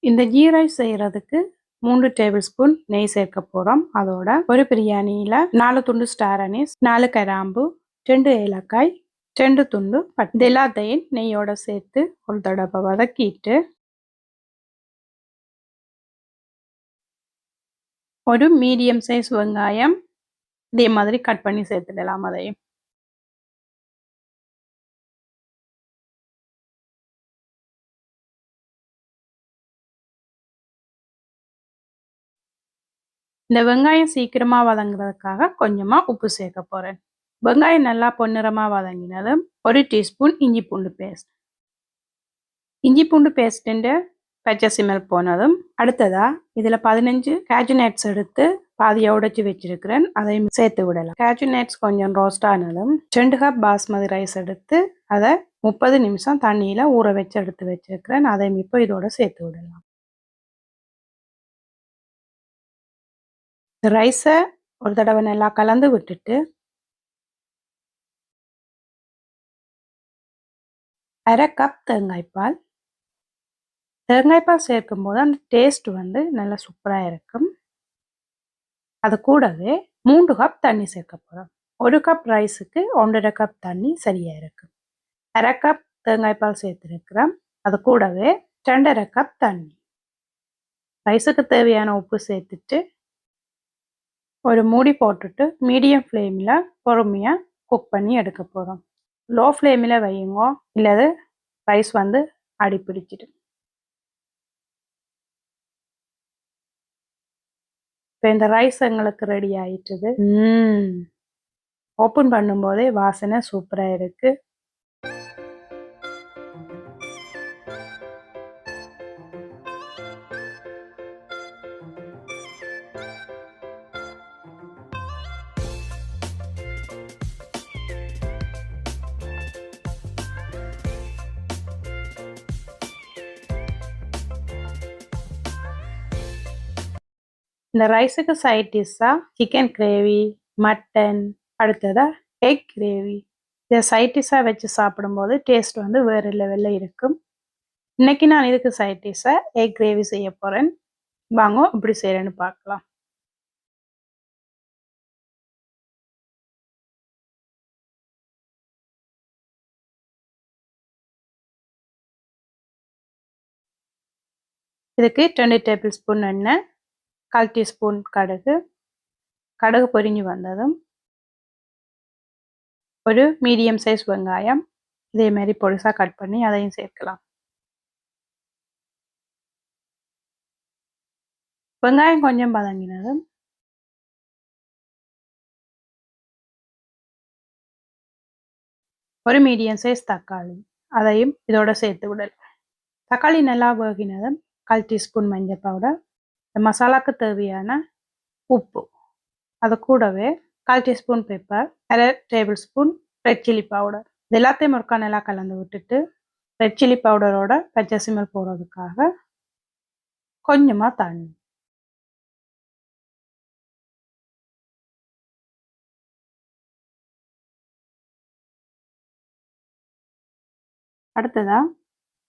இந்த key rice செய்கிறதுக்கு 3 table spoon நெய் சேர்க்க போகிறோம். அதோட ஒரு பிரியாணியில் 4 துண்டு ஸ்டார் அனீஸ், 4 கிராம்பு, 2 ஏலக்காய், 2 துண்டு பட்டை. இது எல்லாத்தையும் நெய்யோட சேர்த்து ஒரு தடவை வதக்கிட்டு ஒரு மீடியம் சைஸ் வெங்காயம் இதே மாதிரி கட் பண்ணி சேர்த்துடலாம். அதையும் இந்த வெங்காயம் சீக்கிரமா வதங்குறதுக்காக கொஞ்சமா உப்பு சேர்க்க போறேன். வெங்காயம் நல்லா பொன்னிறமா வதங்கினதும் 1 டீஸ்பூன் இஞ்சி பூண்டு பேஸ்ட். இஞ்சி பூண்டு பேஸ்ட்டு பச்சை ஸ்மெல் போனதும் அடுத்ததா இதில் 15 கேஷ்யூ நட்ஸ் எடுத்து பாதியை உடைச்சி வச்சிருக்கிறேன். அதையும் சேர்த்து விடலாம். கேஷ்யூ நட்ஸ் கொஞ்சம் ரோஸ்ட் ஆனதும் 2 கப் பாஸ்மதி ரைஸ் எடுத்து அதை 30 நிமிஷம் தண்ணியில் ஊற வச்சு எடுத்து வச்சிருக்கிறேன். அதையும் இப்போ இதோட சேர்த்து விடலாம். ரைஸை ஒரு தடவை நல்லா கலந்து விட்டுட்டு அரை கப் தேங்காய்ப்பால். தேங்காய்ப்பால் சேர்க்கும் போது அந்த டேஸ்ட் நல்லா சூப்பராக இருக்கும். அது கூடவே 3 கப் தண்ணி சேர்க்க போகிறோம். 1 கப் ரைஸுக்கு 1.5 கப் தண்ணி சரியாக இருக்கும். அரை கப் தேங்காய்ப்பால் சேர்த்துருக்கிறோம். அது கூடவே 2.5 கப் தண்ணி. ரைஸுக்கு தேவையான உப்பு சேர்த்துட்டு ஒரு மூடி போட்டுட்டு மீடியம் ஃப்ளேமில் பொறுமையாக குக் பண்ணி எடுக்க போகிறோம். லோ ஃப்ளேமில் வையுங்க, இல்லது ரைஸ் அடி பிடிச்சிடும். இப்போ இந்த ரைஸ் எங்களுக்கு ரெடி ஆயிட்டுது. ஓப்பன் பண்ணும்போதே வாசனை சூப்பராக இருக்கு. இந்த ரைஸுக்கு சைட் டிஷ்ஷாக சிக்கன் கிரேவி, மட்டன், அடுத்ததாக எக் கிரேவி இதை சைட் டிஷ்ஷாக வச்சு சாப்பிடும்போது டேஸ்ட் வேறு லெவலில் இருக்கும். இன்னைக்கு நான் இதுக்கு சைட் டிஷ்ஷாக எக் கிரேவி செய்ய போகிறேன். வாங்க இப்படி செய்கிறேன்னு பார்க்கலாம். இதுக்கு 2 டேபிள் ஸ்பூன் எண்ணெய், 1/4 டீஸ்பூன் கடுகு. கடுகு பொரிஞ்சு வந்ததும் ஒரு மீடியம் சைஸ் வெங்காயம் இதே மாதிரி பொடிசாக கட் பண்ணி அதையும் சேர்க்கலாம். வெங்காயம் கொஞ்சம் வதங்கினதும் ஒரு மீடியம் சைஸ் தக்காளி அதையும் இதோட சேர்த்து விடலாம். தக்காளி நல்லா வேகினதும் 1/4 டீஸ்பூன் மஞ்சள் பவுடர், மசாலாக்கு தேவையான உப்பு, அது கூடவே 1/4 teaspoon pepper, 1/2 table spoon red chilli powder. இது எல்லாத்தையும் ஒருக்கா நல்லா கலந்து விட்டுட்டு ரெட் சில்லி பவுடரோட பச்சை ஸ்மெல் போடுறதுக்காக கொஞ்சமாக தண்ணி. அடுத்ததா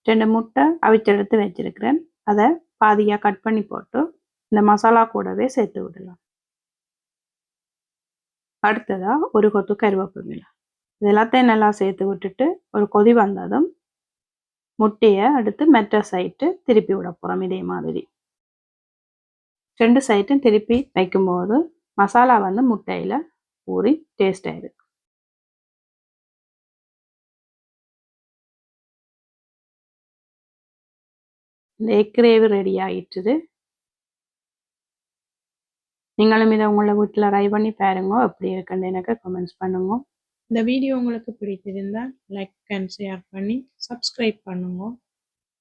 2 முட்டை அவிச்செடுத்து வச்சிருக்கிறேன். அதை பாதியாக கட் பண்ணி போட்டு இந்த மசாலா கூடவே சேர்த்து விடலாம். அடுத்ததா ஒரு கொத்து கருவேப்பிலை. இது எல்லாத்தையும் நல்லா சேர்த்து விட்டுட்டு ஒரு கொதி வந்ததும் முட்டையை எடுத்து மற்ற சைட்டு திருப்பி விட போகிறோம். இதே மாதிரி 2 சைட்டும் திருப்பி வைக்கும்போது மசாலா முட்டையில் ஊறி டேஸ்ட் ஆயிருக்கு. இந்த எக் கிரேவி ரெடி ஆகிட்டுது. நீங்களும் இதை உங்களை வீட்டில் ட்ரை பண்ணி பாருங்க. எப்படி இருக்குன்னு எனக்கு கமெண்ட்ஸ் பண்ணுங்க. இந்த வீடியோ உங்களுக்கு பிடித்திருந்தால் லைக் அண்ட் ஷேர் பண்ணி சப்ஸ்கிரைப் பண்ணுங்க.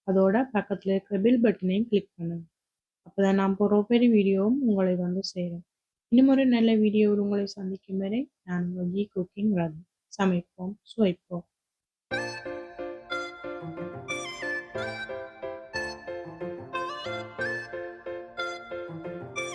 அதோட பக்கத்தில் இருக்கிற பில் பட்டனையும் கிளிக் பண்ணுங்க. அப்போ தான் நான் போகிற ஒவ்வொரு வீடியோவும் உங்களை சேரும். இன்னும் ஒரு நல்ல வீடியோவில் உங்களை சந்திக்கும் வரை நான் உங்கள் ஜி குக்கிங் ரவி. சமைப்போம், சுவைப்போம்.